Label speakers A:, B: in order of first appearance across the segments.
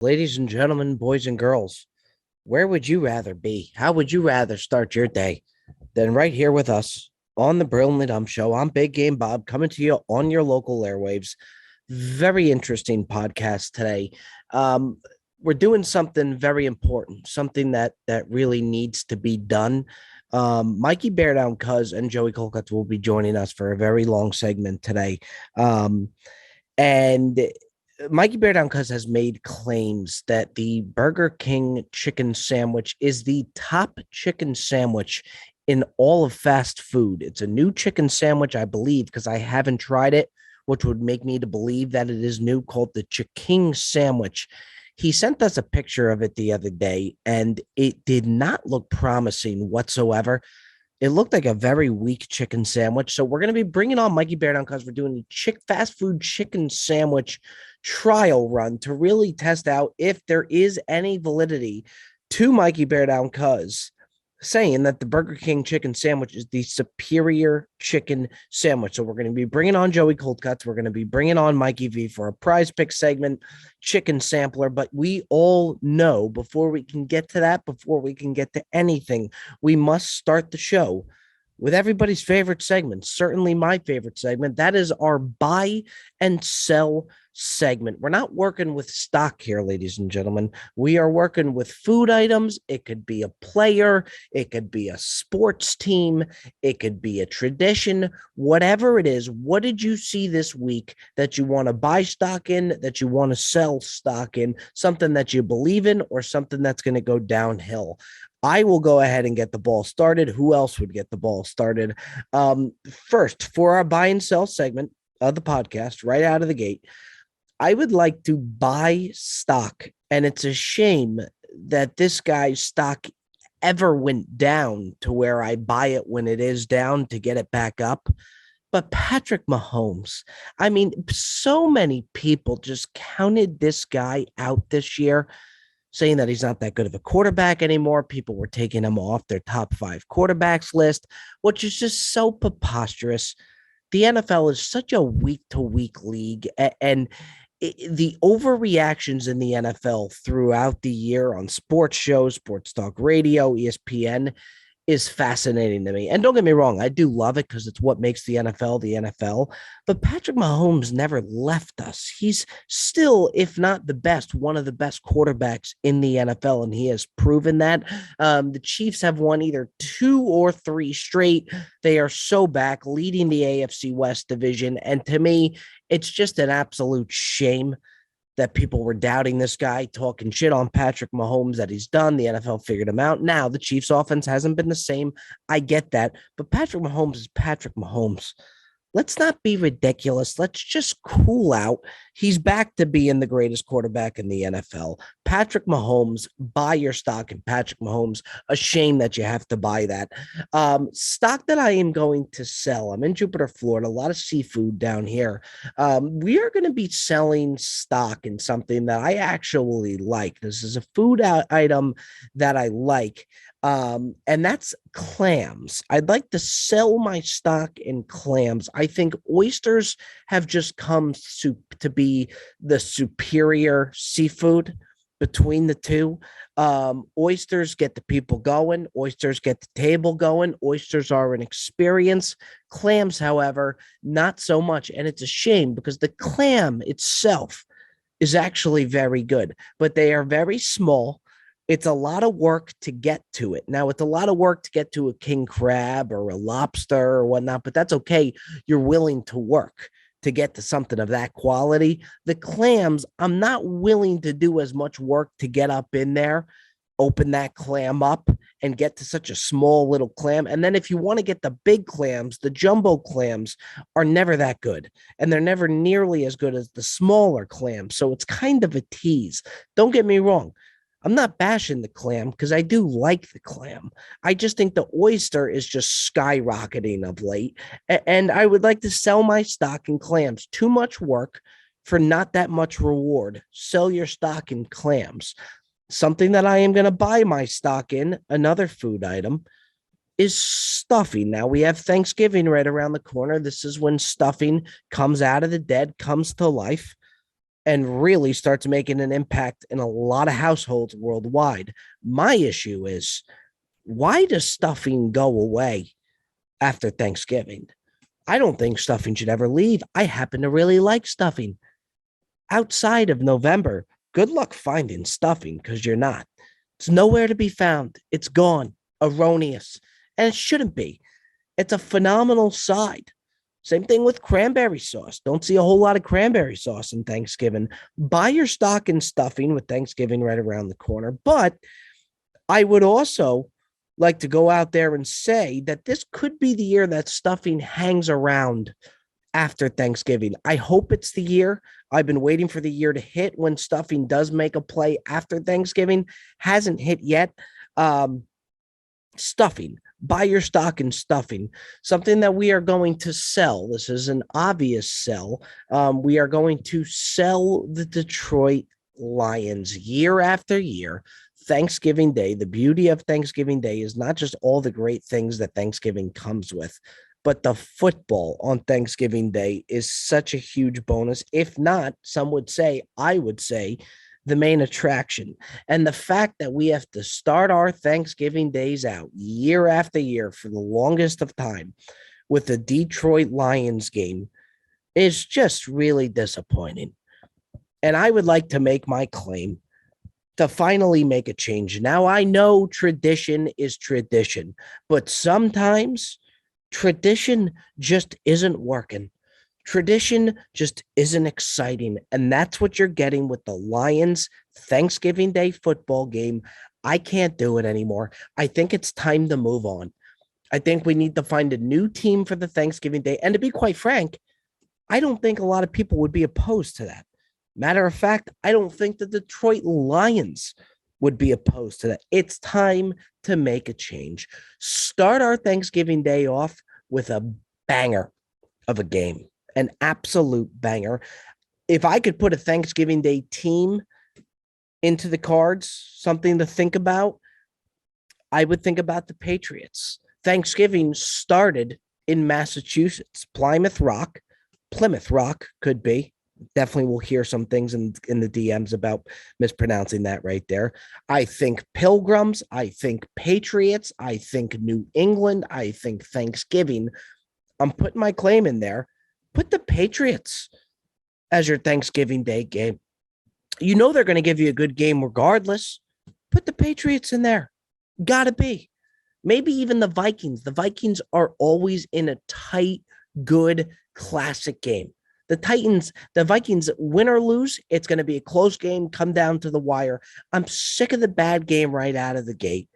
A: Ladies and gentlemen, boys and girls, where would you rather be? How would you rather start your day than right here with us on the Brilliantly Dumb Show? I'm Big Game Bob coming to you on your local airwaves. Very interesting podcast today. Um, we're doing something very important, something that really needs to be done. Mikey Beardown Cuz and Joey Colcutt will be joining us for a very long segment today. And Mikey Bear Down Cuz has made claims that the Burger King chicken sandwich is the top chicken sandwich in all of fast food. It's a new chicken sandwich, I believe, because I haven't tried it, which would make me to believe that it is new, called the Chicken sandwich. He sent us a picture of it the other day, and it did not look promising whatsoever. It looked like a very weak chicken sandwich. So we're going to be bringing on Mikey Bear Down because we're doing a fast food chicken sandwich trial run to really test out if there is any validity to Mikey Bear Down Cuz saying that the Burger King chicken sandwich is the superior chicken sandwich. So we're going to be bringing on Joey Cold Cuts. We're going to be bringing on Mikey V for a prize pick segment, chicken sampler. But we all know before we can get to that, before we can get to anything, we must start the show with everybody's favorite segment, certainly my favorite segment. That is our buy and sell segment. We're not working with stock here, ladies and gentlemen. We are working with food items. It could be a player, it could be a sports team, it could be a tradition, whatever it is. What did you see this week that you want to buy stock in, that you want to sell stock in, something that you believe in, or something that's going to go downhill? I will go ahead and get the ball started. Who else would get the ball started? First, for our buy and sell segment of the podcast, right out of the gate, I would like to buy stock. And it's a shame that this guy's stock ever went down to where I buy it when it is down to get it back up. But Patrick Mahomes, I mean, so many people just counted this guy out this year, saying that he's not that good of a quarterback anymore. People were taking him off their top 5 quarterbacks list, which is just so preposterous. The NFL is such a week to week league, and the overreactions in the NFL throughout the year on sports shows, sports talk radio, ESPN, is fascinating to me. And don't get me wrong, I do love it because it's what makes the NFL the NFL. But Patrick Mahomes never left us. He's still, if not the best, one of the best quarterbacks in the NFL, and he has proven that. The Chiefs have won either 2 or 3 straight. They are so back, leading the AFC West division. And to me, it's just an absolute shame that people were doubting this guy, talking shit on Patrick Mahomes that he's done. The NFL figured him out. Now, the Chiefs' offense hasn't been the same. I get that. But Patrick Mahomes is Patrick Mahomes. Let's not be ridiculous. Let's just cool out. He's back to being the greatest quarterback in the NFL. Patrick Mahomes, buy your stock in Patrick Mahomes. A shame that you have to buy that. Stock that I am going to sell. I'm in Jupiter, Florida. A lot of seafood down here. We are going to be selling stock in something that I actually like. This is a food item that I like. And that's clams. I'd like to sell my stock in clams. I think oysters have just come to be the superior seafood between the two. Oysters get the people going, oysters get the table going, oysters are an experience. Clams, however, not so much. And it's a shame because the clam itself is actually very good, but they are very small. It's a lot of work to get to it. Now, it's a lot of work to get to a king crab or a lobster or whatnot, but that's okay. You're willing to work to get to something of that quality. The clams, I'm not willing to do as much work to get up in there, open that clam up and get to such a small little clam. And then if you want to get the big clams, the jumbo clams are never that good. And they're never nearly as good as the smaller clams. So it's kind of a tease. Don't get me wrong. I'm not bashing the clam because I do like the clam. I just think the oyster is just skyrocketing of late. And I would like to sell my stock in clams. Too much work for not that much reward. Sell your stock in clams. Something that I am going to buy my stock in, another food item, is stuffing. Now we have Thanksgiving right around the corner. This is when stuffing comes out of the dead, comes to life. and really starts making an impact in a lot of households worldwide. My issue is, why does stuffing go away after Thanksgiving? I don't think stuffing should ever leave. I happen to really like stuffing. Outside of November, good luck finding stuffing because you're not. It's nowhere to be found. It's gone. Erroneous. And it shouldn't be. It's a phenomenal side. Same thing with cranberry sauce. Don't see a whole lot of cranberry sauce in Thanksgiving. Buy your stock in stuffing with Thanksgiving right around the corner. But I would also like to go out there and say that this could be the year that stuffing hangs around after Thanksgiving. I hope it's the year. I've been waiting for the year to hit when stuffing does make a play after Thanksgiving. Hasn't hit yet. Um, Stuffing. Buy your stock in stuffing. Something that we are going to sell. This is an obvious sell. We are going to sell the Detroit Lions year after year. Thanksgiving Day. The beauty of Thanksgiving Day is not just all the great things that Thanksgiving comes with, but the football on Thanksgiving Day is such a huge bonus. If not, some would say, I would say, the main attraction. And the fact that we have to start our Thanksgiving days out year after year for the longest of time with the Detroit Lions game is just really disappointing. And I would like to make my claim to finally make a change. Now, I know tradition is tradition, but sometimes tradition just isn't working. Tradition just isn't exciting. And that's what you're getting with the Lions Thanksgiving Day football game. I can't do it anymore. I think it's time to move on. I think we need to find a new team for the Thanksgiving Day. And to be quite frank, I don't think a lot of people would be opposed to that. Matter of fact, I don't think the Detroit Lions would be opposed to that. It's time to make a change. Start our Thanksgiving Day off with a banger of a game, an absolute banger. If I could put a Thanksgiving Day team into the cards, something to think about, I would think about the Patriots. Thanksgiving started in Massachusetts, Plymouth Rock could be. Definitely will hear some things in the DMs about mispronouncing that right there. I think Pilgrims, I think Patriots, I think New England, I think Thanksgiving. I'm putting my claim in there. Put the Patriots as your Thanksgiving Day game. You know they're going to give you a good game regardless. Put the Patriots in there. Gotta be. Maybe even the Vikings. The Vikings are always in a tight, good, classic game. The Vikings, win or lose, it's going to be a close game, come down to the wire. I'm sick of the bad game right out of the gate.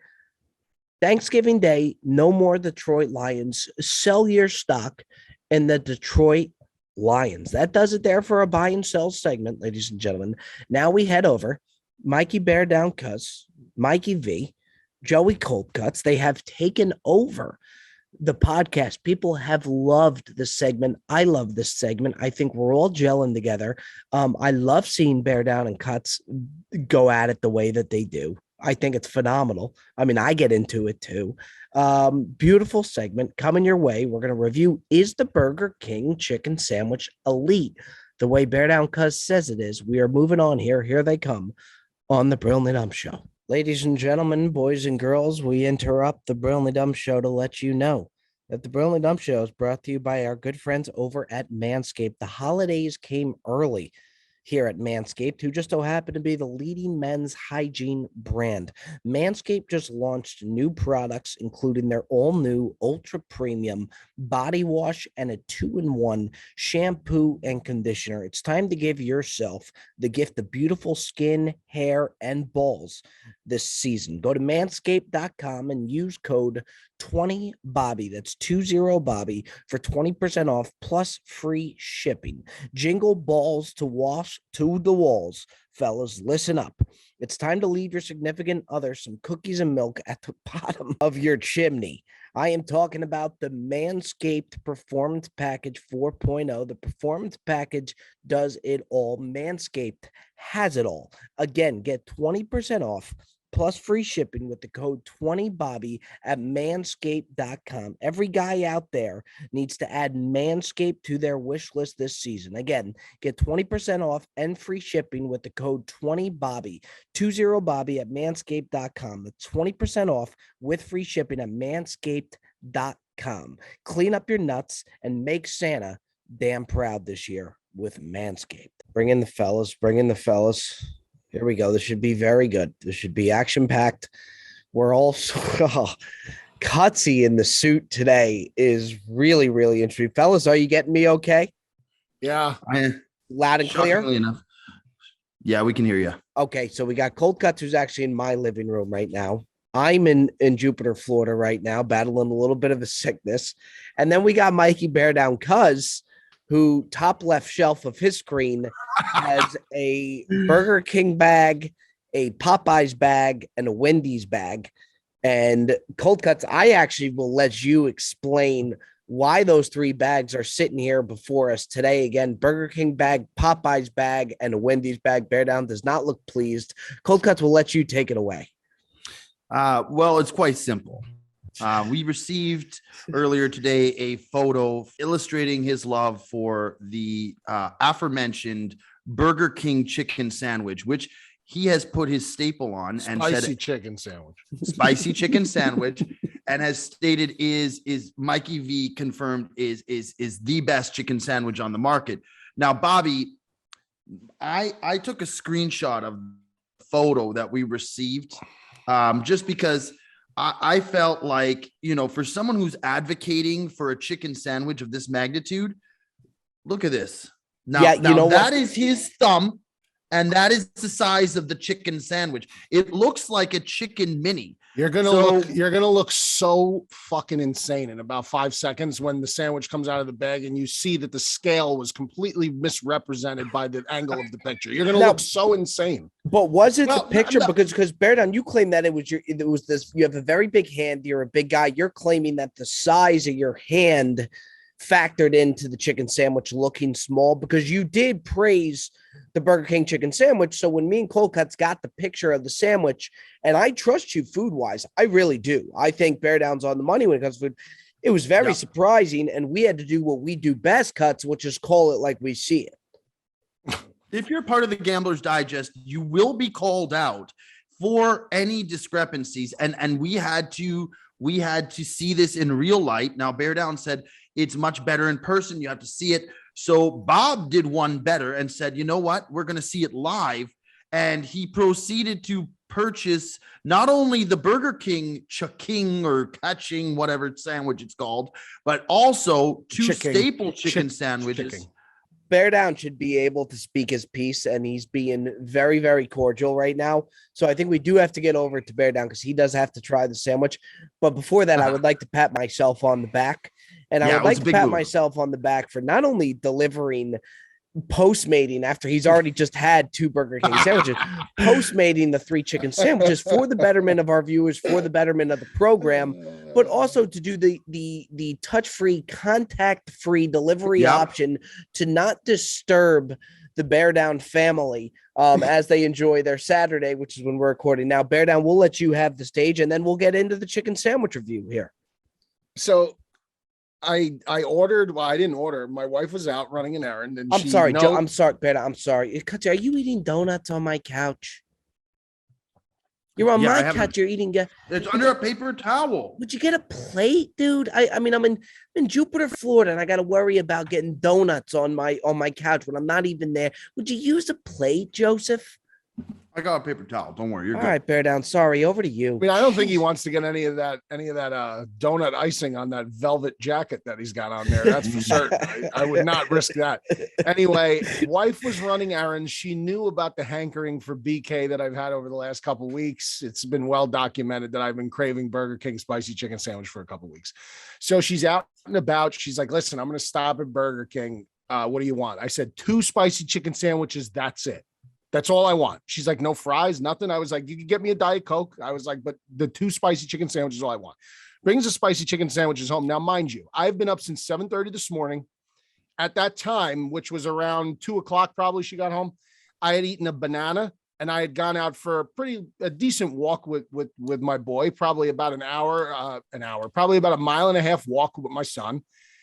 A: Thanksgiving Day, no more Detroit Lions. Sell your stock in the Detroit Lions. That does it there for a buy and sell segment, ladies and gentlemen. Now we head over. Mikey Bear Down Cuss, Mikey V, Joey Cold Cuts. They have taken over the podcast. People have loved this segment. I love this segment. I think we're all gelling together. I love seeing Bear Down and Cuts go at it the way that they do. I think it's phenomenal. I mean, I get into it too. Beautiful segment coming your way. We're going to review, is the Burger King chicken sandwich elite? The way Bear Down Cuz says it is. We are moving on here. Here they come on the Brilliantly Dumb Show. Ladies and gentlemen, boys and girls, we interrupt the Brilliantly Dumb Show to let you know that the Brilliantly Dumb Show is brought to you by our good friends over at Manscaped. The holidays came early here at Manscaped, who just so happen to be the leading men's hygiene brand. Manscaped just launched new products, including their all-new ultra premium body wash and a 2-in-1 shampoo and conditioner. It's time to give yourself the gift of beautiful skin, hair, and balls this season. Go to manscaped.com and use code 20Bobby. That's 20Bobby for 20% off plus free shipping. Jingle balls to wash to the walls. Fellas, listen up. It's time to leave your significant other some cookies and milk at the bottom of your chimney. I am talking about the Manscaped Performance Package 4.0. The Performance Package does it all. Manscaped has it all. Again, get 20% off plus free shipping with the code 20Bobby at manscaped.com. Every guy out there needs to add Manscaped to their wish list this season. Again, get 20% off and free shipping with the code 20Bobby, 20Bobby at manscaped.com. That's 20% off with free shipping at manscaped.com. Clean up your nuts and make Santa damn proud this year with Manscaped. Bring in the fellas. Here we go. This should be very good. This should be action-packed. We're also Cutsy in the suit today is really, really interesting. Fellas, are you getting me okay?
B: Yeah.
A: Loud and clear?
C: Enough. Yeah, we can hear you.
A: Okay, so we got Cold Cuts, who's actually in my living room right now. I'm in Jupiter, Florida right now, battling a little bit of a sickness. And then we got Mikey Bear Down Cuz, who top left shelf of his screen has a Burger King bag, a Popeyes bag, and a Wendy's bag. And Cold Cuts, I actually will let you explain why those three bags are sitting here before us today. Again, Burger King bag, Popeyes bag, and a Wendy's bag. Bear Down does not look pleased. Cold Cuts will let you take it away.
C: Well, it's quite simple. We received earlier today a photo illustrating his love for the aforementioned Burger King chicken sandwich, which he has put his staple on and
B: spicy chicken sandwich,
C: and has stated is Mikey V confirmed is the best chicken sandwich on the market. Now, Bobby, I took a screenshot of the photo that we received just because I felt like, for someone who's advocating for a chicken sandwich of this magnitude, look at this. Now that is his thumb, and that is the size of the chicken sandwich. It looks like a chicken mini.
B: You're gonna look so fucking insane in about 5 seconds when the sandwich comes out of the bag and you see that the scale was completely misrepresented by the angle of the picture. You're gonna look so insane.
A: But was it the picture? Because Bear Down, you claim that it was this. You have a very big hand. You're a big guy. You're claiming that the size of your hand factored into the chicken sandwich looking small, because you did praise the Burger King chicken sandwich. So when me and Cold Cuts got the picture of the sandwich, and I trust you food wise, I really do. I think Bear Down's on the money when it comes to food. It was very surprising, and we had to do what we do best, Cuts, which is call it like we see it.
C: If you're part of the Gambler's Digest, you will be called out for any discrepancies, and we had to see this in real light. Now, Bear Down said it's much better in person. You have to see it. So Bob did one better and said, you know what? We're going to see it live. And he proceeded to purchase not only the Burger King Chucking or Catching, whatever sandwich it's called, but also two staple chicken sandwiches.
A: Bear Down should be able to speak his piece, and he's being very, very cordial right now. So I think we do have to get over to Bear Down because he does have to try the sandwich. But before that, I would like to pat myself on the back. And I would like to pat myself on the back for not only delivering Postmating after he's already just had two Burger King sandwiches, Postmating the 3 chicken sandwiches for the betterment of our viewers, for the betterment of the program, but also to do the touch-free, contact-free delivery option to not disturb the Bear Down family as they enjoy their Saturday, which is when we're recording now. Bear Down, we'll let you have the stage, and then we'll get into the chicken sandwich review here.
B: So I ordered. Well, I didn't order. My wife was out running an errand, and
A: I'm sorry, Joe. I'm sorry, Bear Down. I'm sorry. Are you eating donuts on my couch? You're on my couch. You're eating.
C: It's under a paper towel.
A: Would you get a plate, dude? I mean, I'm in Jupiter, Florida, and I got to worry about getting donuts on my couch when I'm not even there. Would you use a plate, Joseph?
C: I got a paper towel. Don't worry. You're
A: all
C: good.
A: Right, Bear Down. Sorry. Over to you.
B: I mean, I don't think he wants to get any of that donut icing on that velvet jacket that he's got on there. That's for certain. I would not risk that. Anyway, wife was running errands. She knew about the hankering for BK that I've had over the last couple of weeks. It's been well documented that I've been craving Burger King spicy chicken sandwich for a couple of weeks. So she's out and about. She's like, listen, I'm going to stop at Burger King. What do you want? I said 2 spicy chicken sandwiches. That's it. That's all I want. She's like, no fries, nothing. I was like, you can get me a Diet Coke. I was like, but the 2 spicy chicken sandwiches is all I want. Brings the spicy chicken sandwiches home. Now, mind you, I've been up since 7:30 this morning. At that time, which was around 2 o'clock, probably she got home, I had eaten a banana, and I had gone out for a decent walk with my boy, probably about probably about a mile and a half walk with my son.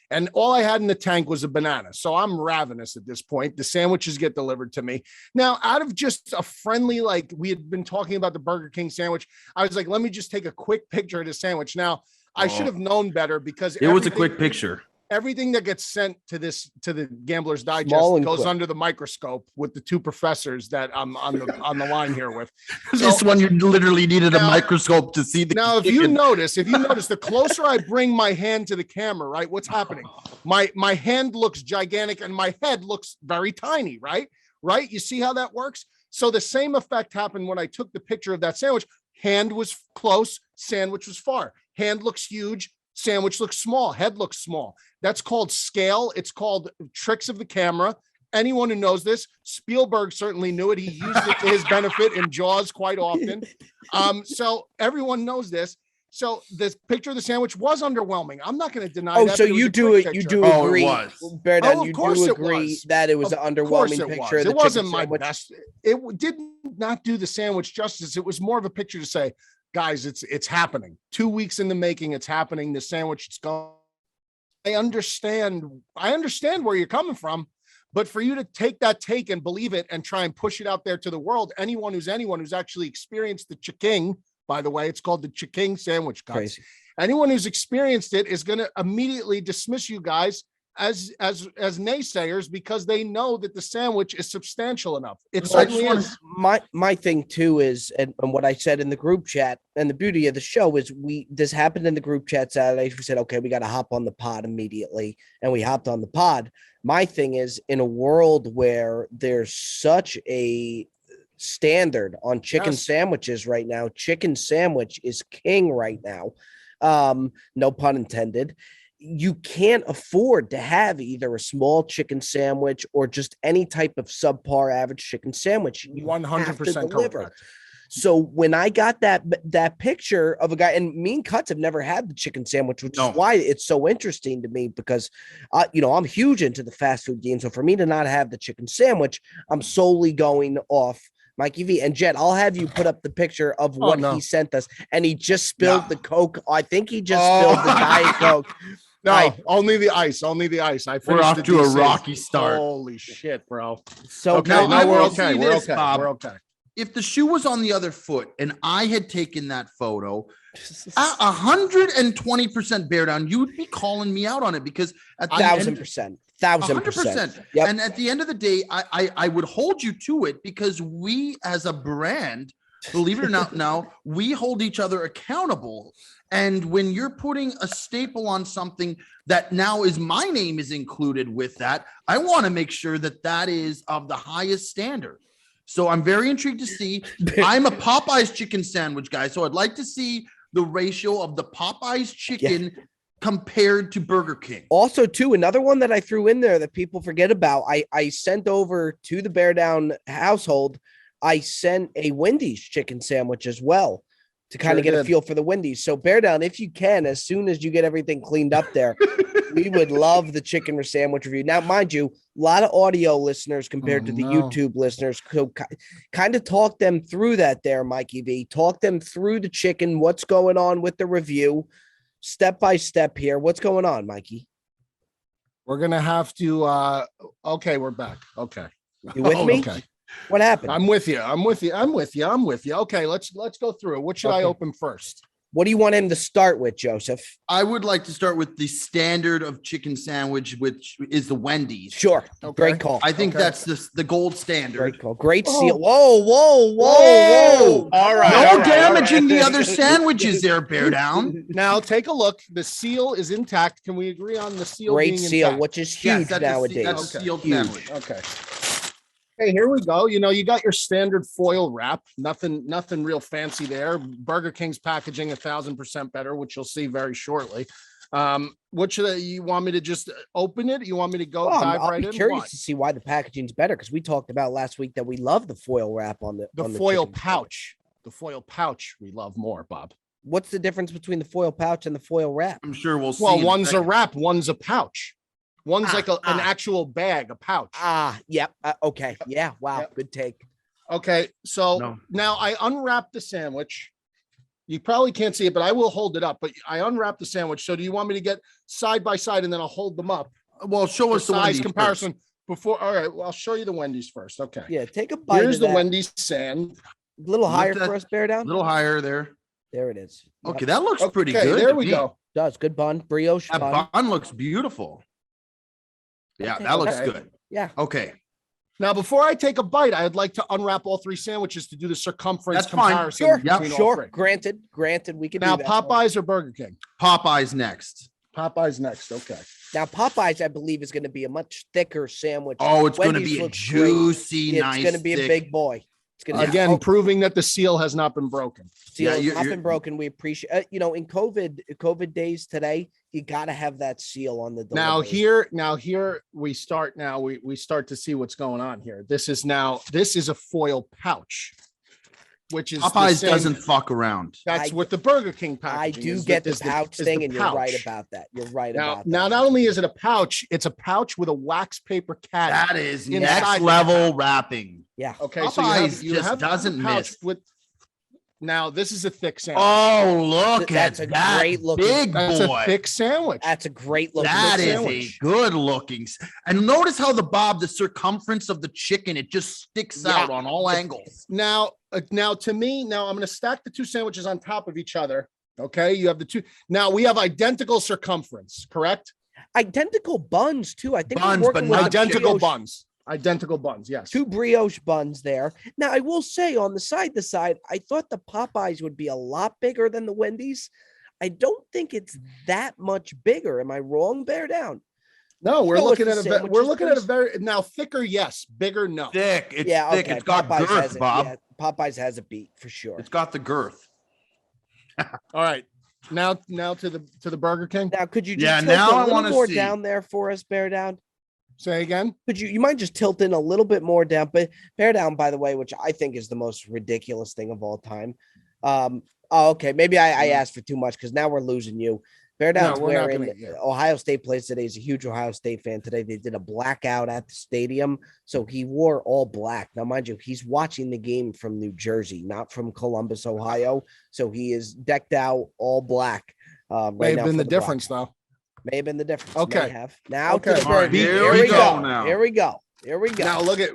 B: And all I had in the tank was a banana. So I'm ravenous at this point. The sandwiches get delivered to me. Now, out of just a friendly, like we had been talking about the Burger King sandwich, I was like, let me just take a quick picture of the sandwich. Now, I should have known better because
D: it was a quick picture.
B: Everything that gets sent to the Gambler's Digest goes under the microscope with the two professors that I'm on the line here with.
C: This one, you literally needed a microscope to see the.
B: Now, if you notice, the closer I bring my hand to the camera, right, what's happening? My hand looks gigantic and my head looks very tiny, right? Right? You see how that works? So the same effect happened when I took the picture of that sandwich. Hand was close, sandwich was far. Hand looks huge, sandwich looks small, head looks small. That's called scale. It's called tricks of the camera. Anyone who knows this, Spielberg certainly knew it. He used it to his benefit in Jaws quite often. So everyone knows this. So this picture of the sandwich was underwhelming. I'm not going to deny that.
A: So you do agree, Bear Down, you do agree that it was an underwhelming picture.
B: It wasn't my best. It did not do the sandwich justice. It was more of a picture to say, guys, it's happening. 2 weeks in the making, it's happening. The sandwich, it's gone. I understand where you're coming from, but for you to take that take and believe it and try and push it out there to the world, anyone who's actually experienced the chiking, by the way, it's called the chiking sandwich, guys.
A: Crazy.
B: Anyone who's experienced it is going to immediately dismiss you guys as naysayers because they know that the sandwich is substantial enough. It certainly is.
A: My thing too is, and what I said in the group chat, and the beauty of the show is this happened in the group chat Saturday. We said, okay, we got to hop on the pod immediately, and we hopped on the pod. My thing is, in a world where there's such a standard on chicken sandwiches right now, chicken sandwich is king right now. No pun intended. You can't afford to have either a small chicken sandwich or just any type of subpar average chicken sandwich.
B: 100% correct.
A: So when I got that picture of a guy, and me and Cuts have never had the chicken sandwich, which is why it's so interesting to me because, I'm huge into the fast food game. So for me to not have the chicken sandwich, I'm solely going off Mikey V. And Jet, I'll have you put up the picture of what he sent us. And he just spilled the Coke. I think he just spilled the Diet Coke.
B: No, only the ice.
C: We're off to a rocky start.
B: Holy shit, bro.
A: So
B: okay, we're okay. We're okay. We're okay.
C: If the shoe was on the other foot and I had taken that photo, 120% bear down, you would be calling me out on it because at the
A: 1,000%. 1,000%.
C: Yep. And at the end of the day, I would hold you to it because we as a brand, believe it or not, now we hold each other accountable. And when you're putting a staple on something that now is my name is included with that, I want to make sure that that is of the highest standard. So I'm very intrigued to see. I'm a Popeyes chicken sandwich guy. So I'd like to see the ratio of the Popeyes chicken compared to Burger King.
A: Also, too, another one that I threw in there that people forget about, I sent over to the Bear Down household, I sent a Wendy's chicken sandwich as well to kind of get a feel for the Wendy's. So Bear Down, if you can, as soon as you get everything cleaned up there, we would love the chicken sandwich review. Now, mind you, a lot of audio listeners compared to the YouTube listeners. So kind of talk them through that there, Mikey V. Talk them through the chicken, what's going on with the review, step by step here. What's going on, Mikey?
B: We're going to have to, okay, we're back. Okay.
A: You with me?
B: Okay.
A: What happened?
B: I'm with you. Okay, let's go through it. What should I open first?
A: What do you want him to start with, Joseph?
C: I would like to start with the standard of chicken sandwich, which is the Wendy's.
A: Sure. Okay. Great call.
C: I think that's the gold standard.
A: Great call. Great seal. Whoa.
C: All right. No damaging the other sandwiches there, Bear Down.
B: Now take a look. The seal is intact. Can we agree on the seal
A: Great
B: being
A: seal,
B: intact?
A: which is huge nowadays.
C: That's sealed
A: huge.
C: sandwich.
B: Okay. Hey, here we go. You got your standard foil wrap. Nothing real fancy there. Burger King's packaging 1,000% better, which you'll see very shortly. What should you want me to just open it? You want me to go dive right in?
A: I'm curious to see why the packaging's better because we talked about last week that we love the foil wrap on the
B: foil pouch. The foil pouch we love more, Bob.
A: What's the difference between the foil pouch and the foil wrap?
C: I'm sure we'll see.
B: Well, one's a wrap, one's a pouch. One's like an actual bag, a pouch.
A: Yep. Okay. Yeah. Wow. Yep. Good take.
B: Okay, so
C: No.
B: now I unwrapped the sandwich. You probably can't see it, but I will hold it up. But I unwrapped the sandwich. So do you want me to get side by side and then I'll hold them up?
C: Well, show
B: For
C: us the
B: size
C: Wendy's
B: comparison
C: first.
B: before. All right, well, I'll show you the Wendy's first. Okay.
A: Yeah, take a bite
B: Here's
A: of
B: the
A: that.
B: Wendy's sand.
A: A little
C: Lift
A: higher
C: that
A: for us, bear
C: A
A: down.
C: little higher there.
A: There it is. Yep.
C: Okay, that looks pretty
B: Okay,
C: good.
B: there
C: to
B: we
C: me.
B: go.
A: Does good bun, brioche
C: That
A: bun.
C: bun looks beautiful. Yeah,
A: Okay,
C: that looks
B: okay.
C: good.
A: Yeah.
C: Okay.
B: Now, before I take a bite, I'd like to unwrap all three sandwiches to do the circumference
C: That's fine.
B: comparison
A: Sure.
B: between all
A: Sure.
B: three.
A: Granted, we can
B: Now,
A: do that.
B: Popeyes or Burger King?
C: Popeyes next.
B: Popeyes next. Okay.
A: Now, Popeyes, I believe, is going to be a much thicker sandwich.
C: Oh, it's going to
A: Wendy's
C: be a
A: looks great.
C: juicy,
A: It's
C: nice.
A: going to be
C: thick.
A: a big boy. It's going to
B: Again,
A: be
B: proving that the seal has not been broken.
A: seal
C: Yeah,
A: has
C: you're-
A: not
C: you're-
A: been broken. We appreciate, in COVID days today, you got to have that seal on the
B: Now
A: delivery.
B: here we start. Now we start to see what's going on here. This is a foil pouch, which is the
C: Popeyes
B: same-
C: doesn't fuck around.
B: That's
A: I-
B: what the Burger King
A: I
B: packaging
A: do
B: is.
A: get the
B: is
A: pouch
B: is
A: thing,
B: the
A: and you're right
B: pouch.
A: about that. You're right
B: Now,
A: about
B: now
A: that.
B: not only is it a pouch, it's a pouch with a wax paper caddy.
C: That is
B: Inside
C: next
B: the
C: level wrapping.
A: Yeah.
B: Okay,
C: Popeyes
B: so you
C: just
B: have the
C: doesn't
B: pouch
C: miss.
B: with. Now this is a thick sandwich.
C: Oh, look
A: That's
C: at
A: a
C: that
A: great looking-
C: big
B: That's
C: boy.
B: a thick sandwich.
A: That's a great looking
C: That is
A: sandwich.
C: a good looking. And notice how the circumference of the chicken, it just sticks
B: Yeah.
C: out on all angles.
B: Now to me, now I'm going to stack the two sandwiches on top of each other. Okay, you have the two. Now we have identical circumference, correct?
A: Identical buns too. I think we're
C: Buns,
A: working
C: but
A: with
C: not
A: a
B: Identical
A: brioche-
B: buns. Identical buns. Yes.
A: Two brioche buns there. Now, I will say on the side, I thought the Popeyes would be a lot bigger than the Wendy's. I don't think it's that much bigger. Am I wrong? Bear down.
B: No, we're
A: Show us
B: looking
A: the
B: at we're
A: sandwiches,
B: looking at a
A: please.
B: very now thicker. Yes, bigger. No.
C: Thick. It's
A: Yeah,
C: thick.
A: okay.
C: It's got
A: Popeyes has
C: girth,
A: it.
C: Bob.
A: Yeah, Popeyes has a beat for sure.
C: It's got the girth.
B: All right. Now to the Burger King.
A: Now, could you just
C: Yeah,
A: tilt
C: now
A: a
C: I
A: little
C: wanna
A: more
C: see.
A: down there for us? Bear down.
B: Say again.
A: Could you mind just tilt in a little bit more down? But bear down, by the way, which I think is the most ridiculous thing of all time. Okay, maybe I asked for too much because now we're losing you. Bear down's
B: we're not
A: wearing
B: gonna- yeah.
A: Ohio State plays today. He's a huge Ohio State fan today. They did a blackout at the stadium, so he wore all black. Now, mind you, he's watching the game from New Jersey, not from Columbus, Ohio. So he is decked out all black. Right
B: May
A: now
B: have been
A: for
B: the difference
A: Black.
B: though.
A: May have been the difference.
B: Okay.
A: May have. Now
B: Okay.
A: to the
B: All right,
A: Burger.
C: here we go now.
A: Here we go. Here we go.
B: Now look at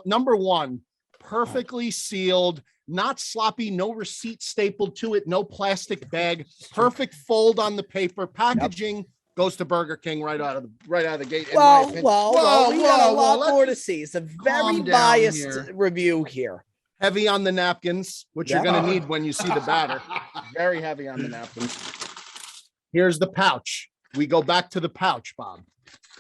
B: number one, perfectly sealed, not sloppy, no receipt stapled to it, no plastic bag, perfect fold on the paper. Packaging goes to Burger King right out of the gate. in my
A: Well,
B: opinion.
A: well, we got a lot
C: let's
A: more to
C: just
A: see. It's a very
C: calm down
A: biased
C: here.
A: review here.
B: Heavy on the napkins, which you're
A: Yeah.
B: going to need when you see the batter. Very heavy on the napkins. Here's the pouch. We go back to the pouch, Bob.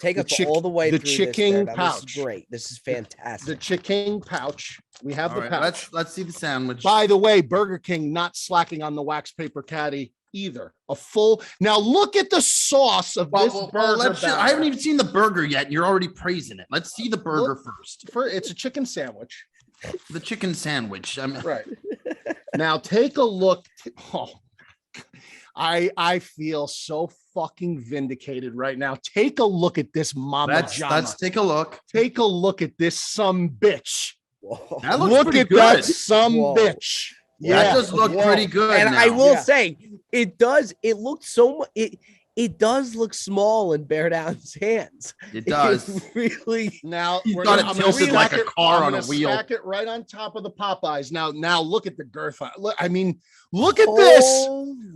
A: Take
B: The
A: us
B: chick-
A: all the way
B: the
A: through
B: chicken
A: this. This
B: pouch.
A: is great. This is
B: The
A: fantastic.
B: chicken pouch. We have
C: All
B: the
C: right,
B: pouch.
C: let's see the sandwich.
B: By the way, Burger King not slacking on the wax paper caddy either. A full. Now look at the sauce of this burger.
C: I haven't even seen the burger yet, and you're already praising it. Let's see the burger first.
B: It's a chicken sandwich.
C: The chicken sandwich. I mean,
B: Right. Now take a look. Oh, I feel so fucking vindicated right now. Take a look at this mama
C: let's
B: jama.
C: take a look.
B: Take a look at this some bitch.
A: Whoa.
C: That looks
B: Look
C: pretty
B: at
C: good.
B: that some
A: Whoa.
B: bitch.
C: That does look
B: Whoa.
C: pretty good.
A: And
C: now.
A: I will
B: Yeah.
A: say, it does. It looks so much. It does look small in Bear Down's hands.
C: It does.
A: It really.
B: Now
C: He's
B: we're
C: got
B: gonna-
C: it
B: I'm gonna
C: tilted like
B: stack
C: a
B: it-
C: car
B: I'm
C: on a
B: gonna
C: wheel.
B: Stack it right on top of the Popeyes. Now look at the girth. Look, I mean, look at this.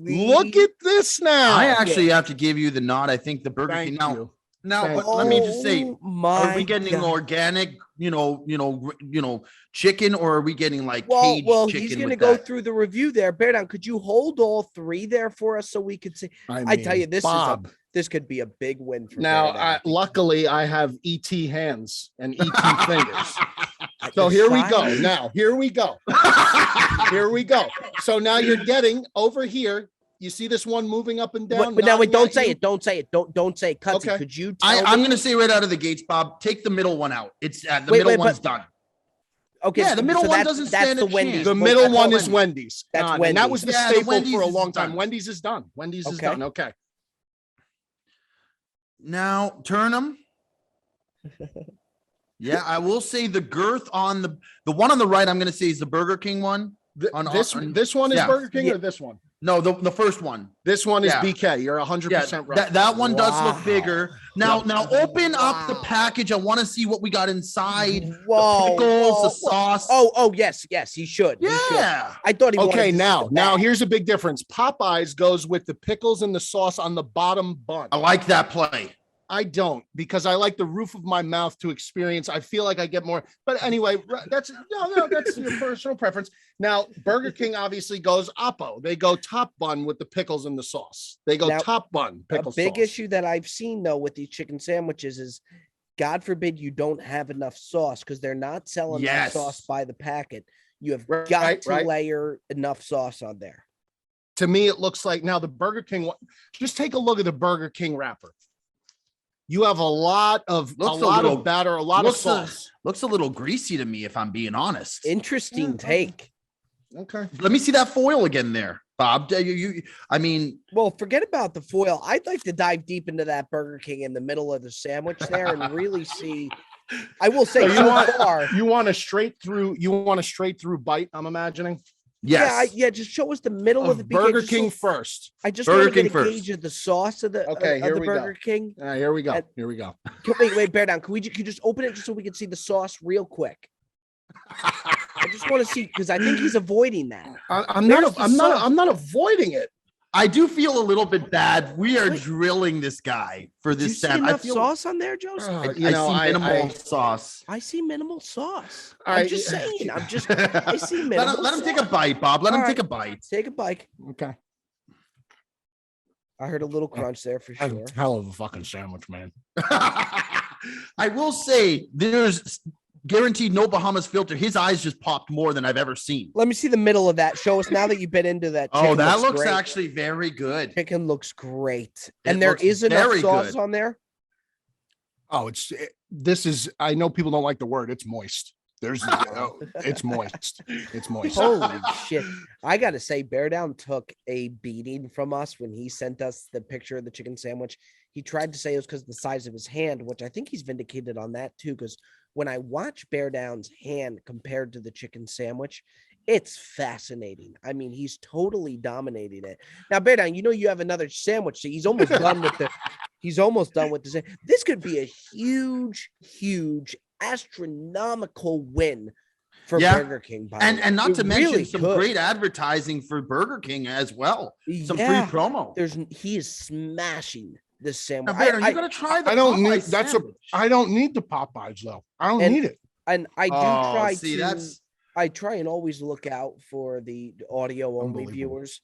B: Look at this now.
C: I actually have to give you the nod. I think the Burger King.
B: Thank
C: Now,
B: you.
C: now,
B: Thank
C: but let me just say,
A: Oh my
C: are we getting
A: God.
C: organic? Chicken, or are we getting like
A: Well,
C: caged chicken?
A: he's going to
C: with
A: go
C: that?
A: through the review there. Bear Down, could you hold all three there for us so we could see? I tell you,
B: Bob.
A: This could be a big win for
B: Now,
A: Bear Down.
B: luckily, I have ET hands and ET fingers.
A: At
B: So
A: the
B: here we
A: side-
B: go. Now, here we go. Here we go. So now you're getting over here. You see this one moving up and down.
A: But now, wait!
B: nodding
A: Don't
B: at
A: say
B: you?
A: it! Don't say it! Don't say it! Cutsy,
B: Okay.
A: could you tell
C: I'm
A: me?
C: going to say right out of the gates, Bob. Take the middle one out. It's the
A: Wait,
C: middle
A: wait,
C: one's
A: but-
C: done.
A: Okay,
C: Yeah, the middle
A: so
C: one
A: that's-
C: doesn't
A: that's
C: stand
A: the
C: a
A: Wendy's.
C: chance.
B: The
A: But
B: middle
A: that's
B: one
A: all
B: is Wendy's.
A: That's
B: Done. And
A: Wendy's.
B: that was the
C: Yeah, the
B: staple
C: Wendy's
B: for a
C: is
B: long time.
C: done.
B: Wendy's is done. Wendy's is
A: Okay.
B: done. Okay.
C: Now turn them. Yeah, I will say the girth on the one on the right, I'm going to say is the Burger King one.
B: This one is Burger King or this one?
C: No, the first one.
B: This one is BK. You're 100% right.
C: That one does look bigger. Now open up the package. I want to see what we got inside.
A: Whoa,
C: the pickles, the sauce.
A: Oh, yes, he should.
C: Yeah.
A: He should. I thought he
B: Okay, now here's a big difference. Popeyes goes with the pickles and the sauce on the bottom bun.
C: I like that play.
B: I don't, because I like the roof of my mouth to experience. I feel like I get more, but anyway, that's your personal preference. Now, Burger King obviously goes oppo. They go top bun with the pickles and the sauce. They go top bun, pickles.
A: A big issue that I've seen though with these chicken sandwiches is, God forbid you don't have enough sauce, because they're not selling that sauce by the packet. You have got to layer enough sauce on there.
B: To me, it looks like now the Burger King. Just take a look at the Burger King wrapper. You have a lot of batter, a lot of sauce.
C: Looks a little greasy to me, if I'm being honest.
A: Interesting take.
B: Okay.
C: Let me see that foil again there, Bob.
A: Well, forget about the foil. I'd like to dive deep into that Burger King in the middle of the sandwich there and really see. I will say,
B: you want a straight through bite, I'm imagining.
C: Yes.
A: Yeah, just show us the middle of the
B: Burger King first.
A: I just want to get a gauge of the sauce of the Burger King.
B: Here we go. Here we go.
A: Wait, bear down. Can you just open it just so we can see the sauce real quick? I just want to see, because I think he's avoiding that.
B: I'm not avoiding it.
C: I do feel a little bit bad. We are drilling this guy for this.
A: Do you see enough sauce on there, Joseph?
C: I see minimal sauce.
A: I see minimal sauce. I'm just saying. I see minimal.
C: Let him take a bite, Bob. Let him take a bite.
A: Take a bite.
B: Okay.
A: I heard a little crunch there for sure.
B: Hell of a fucking sandwich, man.
C: I will say there's guaranteed no Bahamas filter. His eyes just popped more than I've ever seen.
A: Let me see the middle of that. Show us now that you've been into that.
C: Oh, that looks actually very good.
A: Chicken looks great. And there is enough sauce on there.
B: Oh, I know people don't like the word. It's moist. It's moist. It's moist.
A: Holy shit. I got to say, Bear Down took a beating from us when he sent us the picture of the chicken sandwich. He tried to say it was because of the size of his hand, which I think he's vindicated on that too, because when I watch Bear Down's hand compared to the chicken sandwich, it's fascinating. I mean, he's totally dominating it. Now, Bear Down, you have another sandwich, so he's almost done with the. This could be a huge, astronomical win for Burger King.
C: And not to mention some great advertising for Burger King as well. Some free promo.
A: He is smashing this sandwich.
C: Now, you gotta try the
B: I don't need the Popeyes though. I don't need it.
A: And I do I try and always look out for the audio only viewers.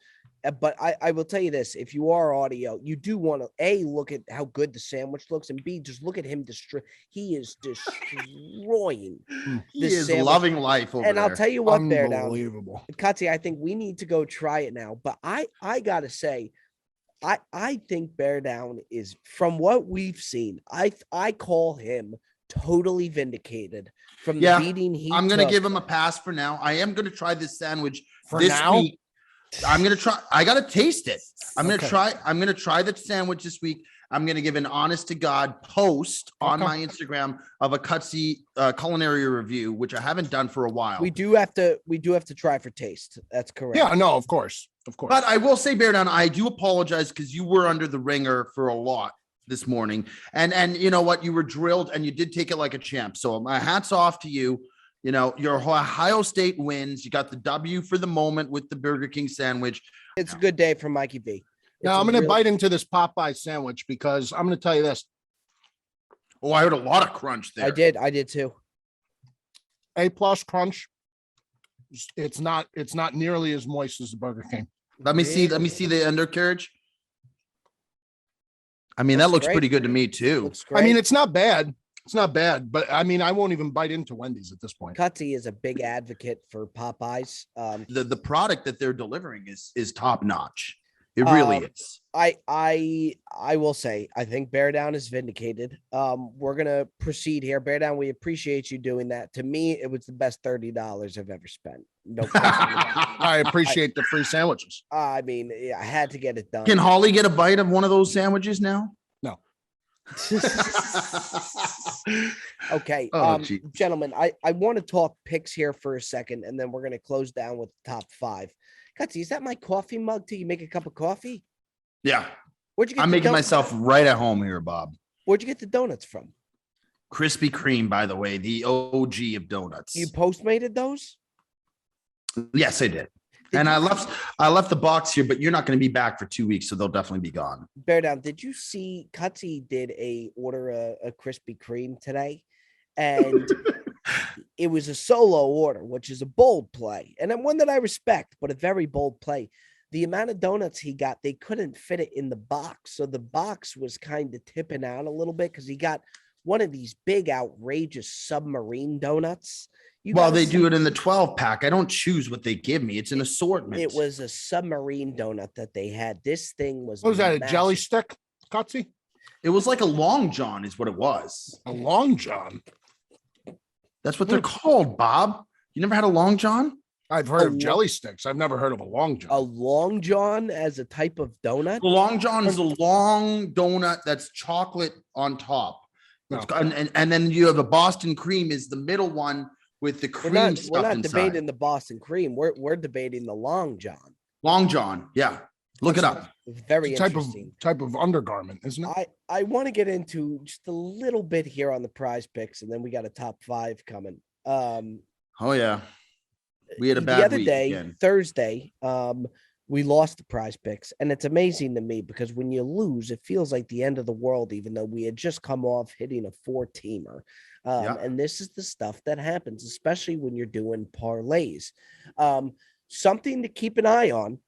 A: But I will tell you this, if you are audio, you do want to A, look at how good the sandwich looks, and B, just look at him he is destroying
C: this sandwich. Loving life over
A: and
C: there.
A: I'll tell you what, Bear Down.
B: Unbelievable.
A: Katsi, I think we need to go try it now. But I gotta say, I think Bear Down is, from what we've seen, I call him totally vindicated from the beating he
C: I'm going to give him a pass for now. I am going to try this sandwich this week. I'm going to try. I got to taste it. I'm going to try the sandwich this week. I'm going to give an honest to God post on my Instagram of a Cutsy culinary review, which I haven't done for a while.
A: We do have to try for taste. That's correct.
B: Yeah, no, of course.
C: But I will say, Bear Down, I do apologize because you were under the ringer for a lot this morning. And you know what? You were drilled and you did take it like a champ. So my hat's off to you. You know, your Ohio State wins. You got the W for the moment with the Burger King sandwich.
A: It's a good day for Mikey B.
B: Now, I'm going to bite into this Popeye sandwich because I'm going to tell you this.
C: Oh, I heard a lot of crunch there.
A: I did too.
B: A+ crunch. It's not nearly as moist as the Burger King.
C: Let me see the undercarriage. I mean, that looks pretty good to me too.
B: I mean, it's not bad. It's not bad, but I mean, I won't even bite into Wendy's at this point.
A: Cutsy is a big advocate for Popeyes.
C: The product that they're delivering is top notch. It really is.
A: I will say, I think Bear Down is vindicated. We're gonna proceed here. Bear Down, we appreciate you doing that. To me, it was the best $30 I've ever spent. No question.
B: I appreciate the free sandwiches.
A: I mean, I had to get it done.
C: Can Holly get a bite of one of those sandwiches now?
B: No.
A: Okay,
C: Oh, gee.
A: gentlemen, I want to talk picks here for a second, and then we're gonna close down with the top five. Gutsy, is that my coffee mug? Do you make a cup of coffee?
C: Yeah.
A: Where'd you get
C: I'm
A: the
C: making myself right at home here, Bob.
A: Where'd you get the donuts from?
C: Krispy Kreme, by the way, the OG of donuts.
A: You Postmated those?
C: Yes, I did.
A: Did
C: And
A: you
C: I left the box here, but you're not going to be back for 2 weeks, so they'll definitely be gone.
A: Bear down. Did you see Cutsy did order a Krispy Kreme today? And it was a solo order, which is a bold play. And then one that I respect, but a very bold play. The amount of donuts he got, they couldn't fit it in the box. So the box was kind of tipping out a little bit because he got one of these big, outrageous submarine donuts.
C: Well, they do it in the 12 pack. I don't choose what they give me. It's an assortment.
A: It was a submarine donut that they had. This thing was.
B: What was that? A
A: massive.
B: jelly stick, Cutsy?
C: It was like a Long John, is what it was.
B: A Long John.
C: That's what they're called, Bob. You never had a Long John?
B: I've heard of jelly sticks. I've never heard of a Long John.
A: A Long John as a type of donut?
C: The Long John is a long donut that's chocolate on top.
B: No.
C: And then you have a Boston cream is the middle one with the cream
A: We're not
C: inside.
A: debating the Boston cream. We're debating the Long John.
C: Long John. Yeah. Look it up.
A: Very
B: Type
A: interesting.
B: of undergarment, isn't it?
A: I want to get into just a little bit here on the prize picks, and then we got a top five coming.
C: Oh yeah. We had a bad
A: the other
C: week
A: day,
C: again.
A: Thursday, we lost the prize picks, and it's amazing to me because when you lose, it feels like the end of the world, even though we had just come off hitting a 4-teamer. And this is the stuff that happens, especially when you're doing parlays. Something to keep an eye on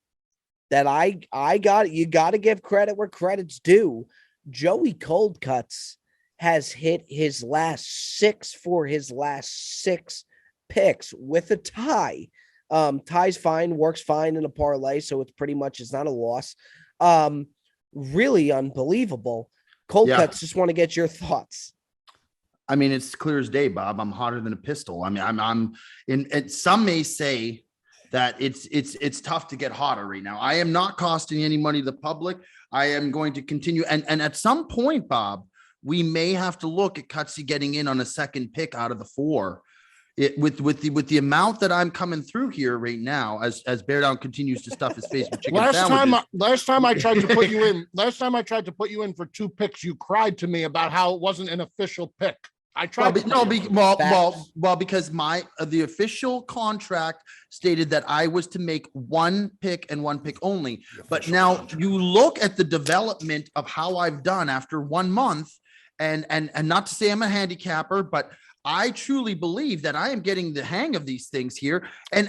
A: that you got to give credit where credit's due. Joey Cold Cuts has hit his last six picks with a tie. Tie's fine, works fine in a parlay, so it's not a loss. Really unbelievable. Cold Cuts, just want to get your thoughts.
C: I mean, it's clear as day, Bob. I'm hotter than a pistol. I mean, I'm in. And some may say that it's tough to get hotter right now. I am not costing any money to the public. I am going to continue. And at some point, Bob, we may have to look at Cutsy getting in on a second pick out of the four. With the amount that I'm coming through here right now, as Bear Down continues to stuff his face with chicken sandwiches.
B: Last time I tried to put you in for two picks, you cried to me about how it wasn't an official pick. I tried.
C: Because the official contract stated that I was to make one pick and one pick only. But now you look at the development of how I've done after 1 month, and not to say I'm a handicapper, but I truly believe that I am getting the hang of these things here, and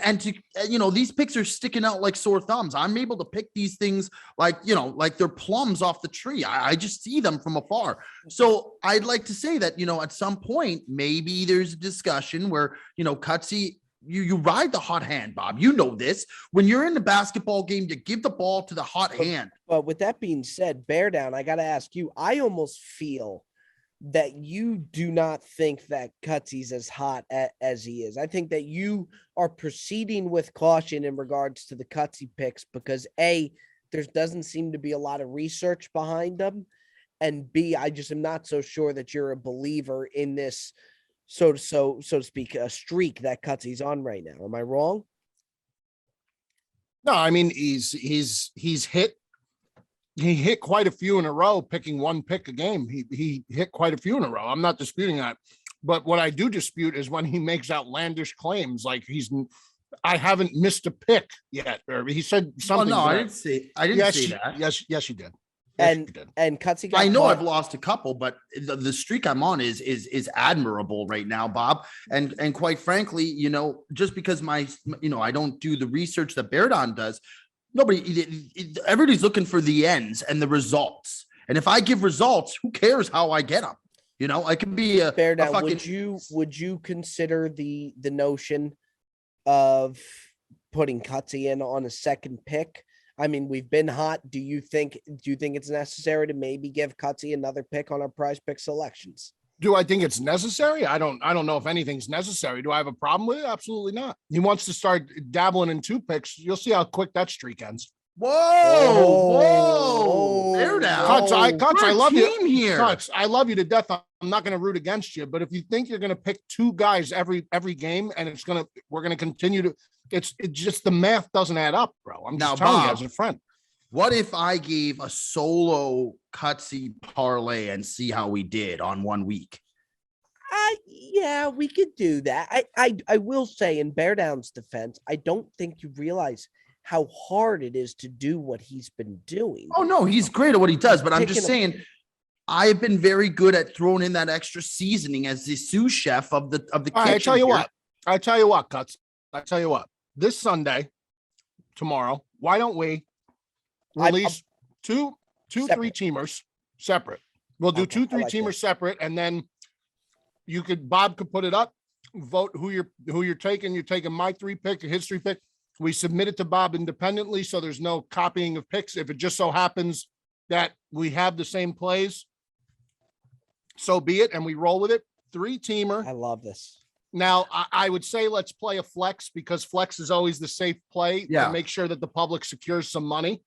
C: these picks are sticking out like sore thumbs. I'm able to pick these things like they're plums off the tree. I just see them from afar. So I'd like to say that, at some point, maybe there's a discussion where, Cutsy, you ride the hot hand, Bob. You know this. When you're in the basketball game, you give the ball to the hot hand.
A: But with that being said, Bear Down, I got to ask you, I almost feel that you do not think that Cutsy's as hot as he is. I think that you are proceeding with caution in regards to the Cutsy picks because A, there doesn't seem to be a lot of research behind them, and B, I just am not so sure that you're a believer in this, so to speak, a streak that Cutsy's on right now. Am I wrong?
B: No, I mean he hit quite a few in a row, picking one pick a game. He hit quite a few in a row. I'm not disputing that. But what I do dispute is when he makes outlandish claims like I haven't missed a pick yet. Or he said something.
C: Oh, no, I didn't say that.
B: Yes, you did.
A: And Cutsy got
C: I know
A: caught.
C: I've lost a couple, but the streak I'm on is admirable right now, Bob. And quite frankly, just because I don't do the research that Bear Down does, everybody's looking for the ends and the results. And if I give results, who cares how I get them? I can be a
A: Bear Down.
C: fucking...
A: Would you consider the notion of putting Cutsy in on a second pick? I mean, we've been hot. Do you think it's necessary to maybe give Cutsy another pick on our prize pick selections?
B: Do I think it's necessary? I don't know if anything's necessary. Do I have a problem with it? Absolutely not. He wants to start dabbling in two picks. You'll see how quick that streak ends.
C: Whoa. Bear down.
B: Cuts, I love you.
C: Here.
B: Cuts, I love you to death. I'm not going to root against you, but if you think you're going to pick two guys every game, and we're going to continue to, it's just the math doesn't add up, bro. I'm just telling you as a friend.
C: What if I gave a solo cutsy parlay and see how we did on 1 week?
A: Yeah, we could do that. I will say, in Bear Down's defense, I don't think you realize how hard it is to do what he's been doing.
C: Oh no, he's great at what he does, but I'm just saying, I've been very good at throwing in that extra seasoning as the sous chef of the kitchen.
B: I tell you what, Cuts. I tell you what. This Sunday, tomorrow, why don't we release two,
A: separate.
B: 3 teamers separate? We'll do 2, 3 teamers separate, and then Bob could put it up, vote who you're taking. You're taking my 3 pick, his 3 pick. We submit it to Bob independently, so there's no copying of picks. If it just so happens that we have the same plays, so be it, and we roll with it. 3-teamer.
A: I love this.
B: Now, I would say let's play a flex, because flex is always the safe play to make sure that the public secures some money.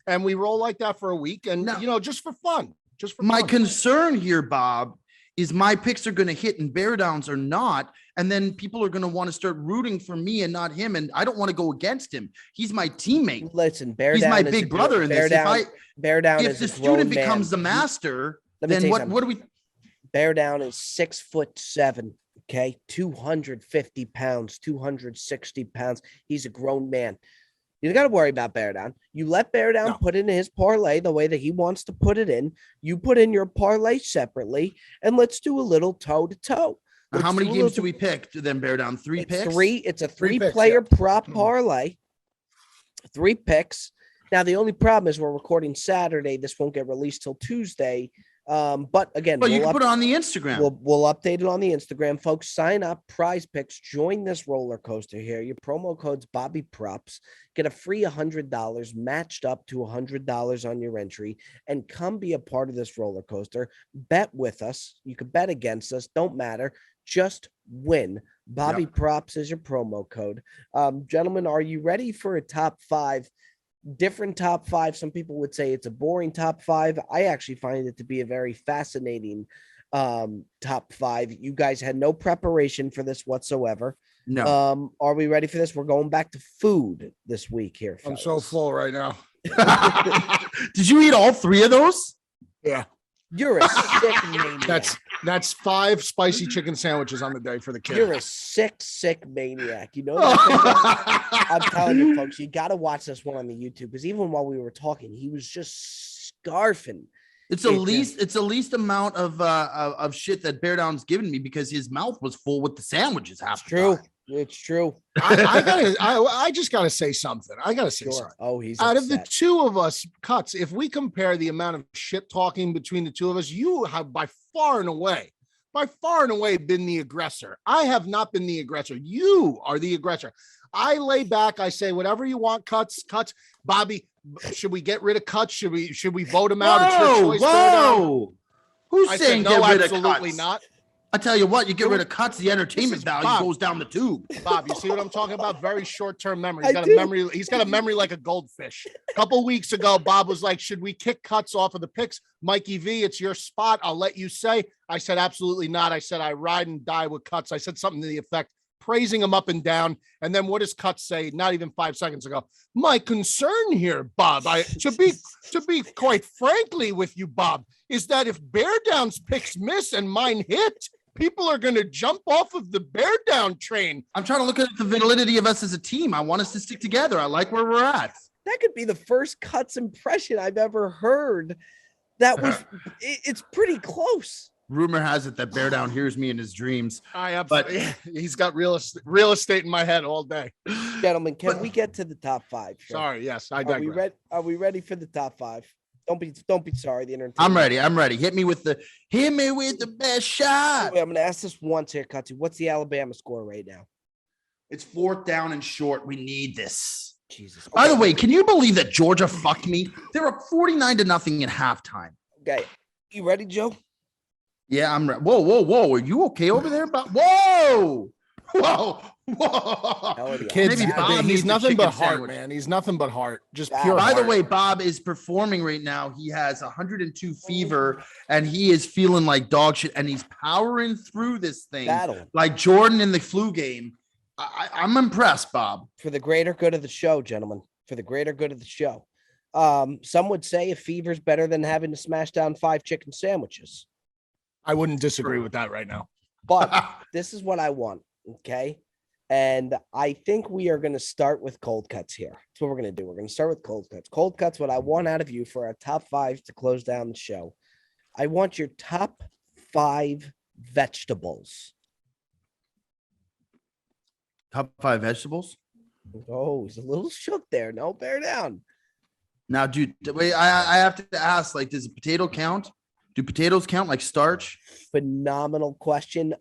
B: And we roll like that for a week, and just for fun. My
C: concern here, Bob, is my picks are going to hit and Bear Downs are not. And then people are going to want to start rooting for me and not him. And I don't want to go against him. He's my teammate.
A: Listen,
C: he's my big brother in this.
A: Bear Down
C: if the student becomes the master, then what do we?
A: Bear Down is 6'7". Okay, 250 pounds, 260 pounds. He's a grown man. You got to worry about Bear Down. You let Bear Down put in his parlay the way that he wants to put it in. You put in your parlay separately, and let's do a little toe-to-toe.
C: How many games do we pick to then Bear Down? 3 picks?
A: It's a 3-player prop parlay. 3 picks. Now, the only problem is we're recording Saturday. This won't get released till Tuesday. But again,
C: you can put it on the Instagram.
A: We'll update it on the Instagram, folks. Sign up, PrizePicks, join this roller coaster here. Your promo code's Bobby Props. Get a free $100 matched up to $100 on your entry, and come be a part of this roller coaster. Bet with us. You could bet against us. Don't matter. Just win. Bobby Props is your promo code. Gentlemen, are you ready for a top 5? Different top 5. Some people would say it's a boring top 5. I actually find it to be a very fascinating top 5. You guys had no preparation for this whatsoever.
C: No.
A: Are we ready for this? We're going back to food this week here, fellas.
B: I'm so full right now.
C: Did you eat all 3 of those?
B: Yeah.
A: You're a sick maniac.
B: That's 5 spicy chicken sandwiches on the day for the kids.
A: You're a sick maniac. You know that? I'm telling you, folks, you got to watch this one on the YouTube, because even while we were talking, he was just scarfing.
C: It's the least amount of shit that Bear Down's given me, because his mouth was full with the sandwiches.
A: It's true.
B: I just gotta say something. Something.
A: Oh, he's
B: out
A: upset.
B: of the 2 of us, Cuts. If we compare the amount of shit talking between the 2 of us, you have by far and away been the aggressor. I have not been the aggressor. You are the aggressor. I lay back. I say whatever you want. Cuts. Bobby, should we get rid of Cuts? Should we vote him out? It's your choice.
C: Whoa! Who's saying
B: no?
C: Get rid
B: absolutely
C: of Cuts?
B: Not.
C: I tell you what, you get rid of Cuts, the entertainment value goes down the tube.
B: Bob, you see what I'm talking about? Very short-term memory. He's got a memory like a goldfish. A couple weeks ago, Bob was like, should we kick Cuts off of the picks? Mikey V, it's your spot. I'll let you say. I said, absolutely not. I said, I ride and die with Cuts. I said something to the effect, praising him up and down. And then what does Cuts say? Not even 5 seconds ago. My concern here, Bob, to be quite frankly with you, Bob, is that if Bear Down's picks miss and mine hit, people are going to jump off of the Bear Down train.
C: I'm trying to look at the validity of us as a team. I want us to stick together. I like where we're at.
A: That could be the first Cuts impression I've ever heard. It's pretty close.
C: Rumor has it that Bear Down hears me in his dreams.
B: He's got real estate in my head all day.
A: Gentlemen, can we get to the top 5? Sure.
B: Sorry, yes, I digress.
A: Are we ready for the top 5? Don't be sorry. The entertainment.
C: I'm ready. Hit me with the best shot.
A: Wait, I'm gonna ask this once here, Cutsy. What's the Alabama score right now?
C: It's 4th down and short. We need this.
A: Jesus.
C: By the way, can you believe that Georgia fucked me? They were up 49-0 in halftime.
A: Okay, you ready, Joe?
C: Yeah, I'm ready. Whoa. Are you okay over there? Whoa.
A: Hell yeah.
B: Kids,
C: Maybe Bob
B: he's
C: needs a
B: nothing but
C: chicken
B: heart,
C: sandwich.
B: man. He's nothing but heart. Just
A: By
B: pure
C: By the
B: heart.
C: way, Bob is performing right now. He has 102 fever and he is feeling like dog shit and he's powering through this thing
A: Battle
C: like Jordan in the flu game. I'm impressed, Bob.
A: for the greater good of the show, gentlemen. For the greater good of the show. Some would say a fever's better than having to smash down 5 chicken sandwiches.
B: I wouldn't disagree with that right now.
A: But this is what I want, okay? And I think we are going to start with cold cuts here. That's what we're going to do. We're going to start with cold cuts. Cold cuts, what I want out of you for our top 5 to close down the show. I want your top 5 vegetables.
C: Top 5 vegetables.
A: Oh, he's a little shook there. No, bear down.
C: Now, dude, wait, I have to ask, like, does a potato count? Do potatoes count like starch?
A: Phenomenal question.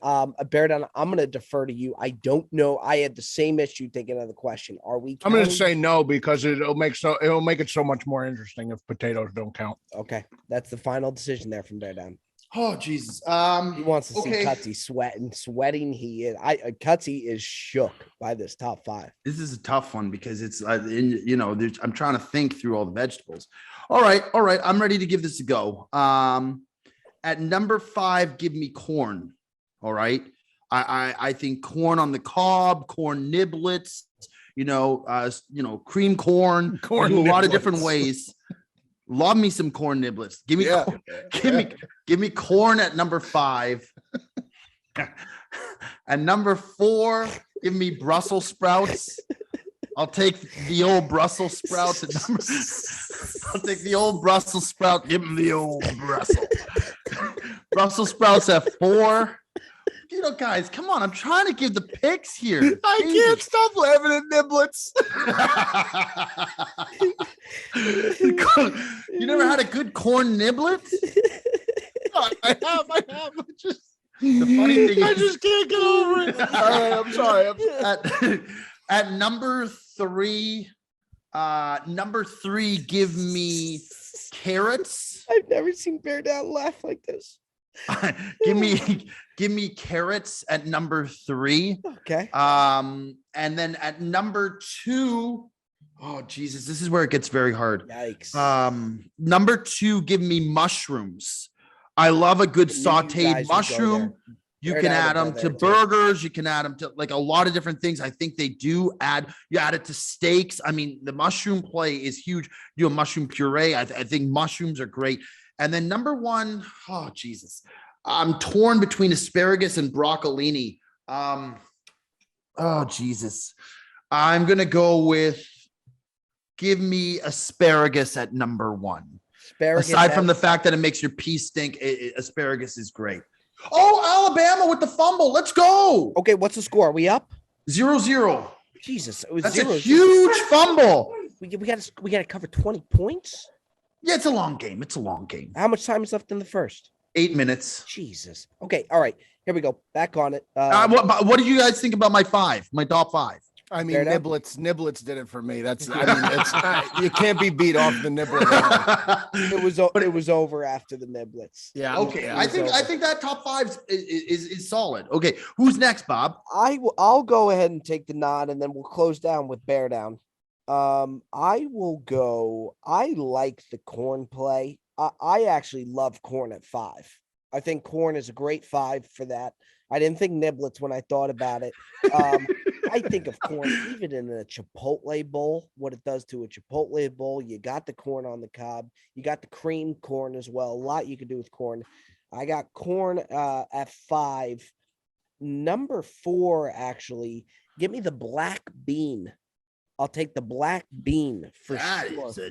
A: Bear down. I'm going to defer to you. I don't know. I had the same issue thinking of the question. Are we
B: I'm going to
A: counting?
B: say no because it'll make it so much more interesting if potatoes don't count.
A: Okay. That's the final decision there from Bear Down.
C: Oh, Jesus.
A: He wants to
C: okay.
A: see Cutsy sweating. He is. Cutsy is shook by this top 5.
C: This is a tough one because it's, I'm trying to think through all the vegetables. All right. I'm ready to give this a go. At number 5, give me corn. All right. I think corn on the cob, corn niblets, cream corn,
B: Corn
C: do a lot of
B: niblets.
C: different ways. Love me some corn niblets. Give me corn at number 5. At number 4, give me Brussels sprouts. I'll take the old Brussels sprouts at number. I'll take the old Brussels sprout. Give him the old Brussels. Brussels sprouts at 4. Guys, come on. I'm trying to give the picks here.
B: I can't stop laughing at niblets.
C: You never had a good corn niblet?
B: I have.
C: The funny thing
B: I
C: is,
B: just can't get over it. All right, I'm sorry.
C: at number 3, give me carrots.
A: I've never seen Bear Down laugh like this.
C: give me carrots at number 3.
A: Okay.
C: And then at number 2, oh Jesus, this is where it gets very hard.
A: Yikes.
C: Number 2, give me mushrooms. I love a good
A: You guys
C: sauteed
A: would go
C: mushroom.
A: there.
C: You
A: Bear
C: can
A: Down
C: add
A: would go
C: them to
A: there, too.
C: burgers. You can add them to like a lot of different things. I think they do add. You add it to steaks. I mean, the mushroom play is huge. You do a mushroom puree. I think mushrooms are great. And then number 1, oh Jesus, I'm torn between asparagus and broccolini. Oh Jesus, I'm gonna go with give me asparagus at number 1.
A: Asparagus
C: Aside from
A: at-
C: the fact that it makes your pee stink, asparagus is great. Oh, Alabama with the fumble. Let's go.
A: Okay, what's the score? Are we up?
C: 0-0.
A: Jesus, it was
C: That's
A: 0.
C: a huge fumble.
A: We got to cover 20 points.
C: Yeah, it's a long game.
A: How much time is left in the first?
C: 8 minutes.
A: Jesus. Okay, all right. Here we go. Back on it.
C: What do you guys think about my top 5?
B: I mean,
A: Fair enough.
B: niblets did it for me. It's you can't be beat off the niblet.
A: It was over after the niblets.
B: Yeah.
C: Okay,
B: yeah.
C: I think that top 5 is solid. Okay, who's next, Bob?
A: I'll go ahead and take the nod, and then we'll close down with Bear Down. I will go. I like the corn play. I actually love corn at 5. I think corn is a great 5 for that. I didn't think niblets when I thought about it. I think of corn even in a Chipotle bowl, what it does to a Chipotle bowl. You got the corn on the cob. You got the cream corn as well. A lot you can do with corn. I got corn at 5. Number 4, actually, give me the black bean. I'll take the black bean for
C: That
A: sure.
C: is a